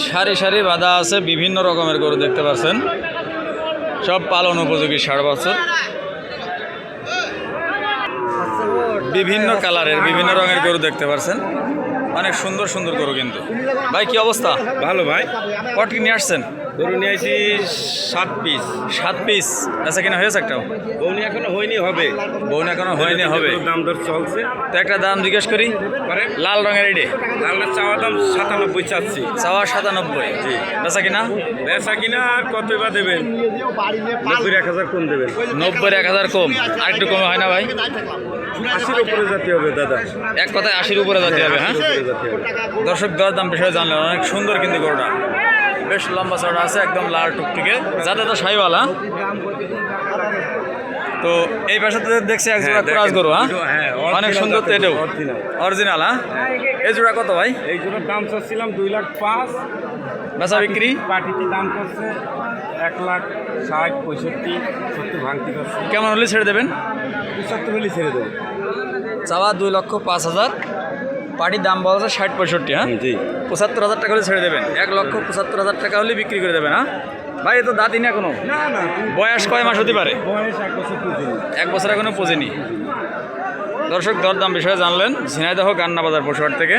সারি সারি বাঁধা আছে, বিভিন্ন রকমের গরু দেখতে পাচ্ছেন, সব পালন উপযোগী 6.5 বছর, বিভিন্ন কালারের বিভিন্ন রঙের গরু দেখতে পাচ্ছেন, অনেক সুন্দর সুন্দর গরু। কিন্তু ভাই কি অবস্থা? ভালো ভাই। কটি নিয়ে আসছেন? গরু নিয়ে আসি 7 পিস। 7 পিস আচ্ছা, কিনা হয়েছে একটাও? বউনি এখনো হয়নি, হবে। বউন এখনো হয়নি, হবে। দাম দর চলছে। তো একটা দাম জিজ্ঞেস করি, লাল রঙের এডে লালের চাওয়া দাম 97 চাচ্ছি। চাওয়া 97। জি। বেচা কিনা? বেচা কিনা আর কত বা দেবেন? 90-1000 কম দেবেন। 90-1000 কম। আর একটু কমে হয় না ভাই? 80-র উপরে যেতে হবে দাদা। এক কথায় 80-র উপরে যেতে হবে। হ্যাঁ 80-র উপরে যেতে হবে। দর্শক দর দাম বিষয়ে জানলেন, অনেক সুন্দর কিন্তু গরুটা, বেশ লম্বা চড়া আছে, একদম লাল টুকটুকে, যাতে তো শাহিওয়ালা। তো এই পাশে তো দেখছি এক জোড়া ক্রস গরু। হ্যাঁ অনেক সুন্দর তো, এটাও অরিজিনাল। হ্যাঁ এই জোড়া কত ভাই? এই জোড়ার দাম চাচ্ছিলাম 2,05,000। বেচা বিক্রি? পাটিতে দাম করছে 1,60,000, 65, 70 ভাঙতি করছে। কেমন হলে ছেড়ে দেবেন? 75 হলে ছেড়ে দেবো। চাওয়া 2,05,000, পাটির দাম বলছে 60-65। হ্যাঁ জি। 75,000 টাকা হলে ছেড়ে দেবেন। 1,75,000 টাকা হলে বিক্রি করে দেবেন। হ্যাঁ ভাই এ তো দাঁতই না এখনো। না না, বয়স কয় মাস হতে পারে? বয়স 1 বছর পুজিনি। 1 বছর এখনো পৌঁছেনি। দর্শক দরদাম বিষয়ে জানলেন ঝিনাইদহ গান্না বাজার পশুহাট থেকে।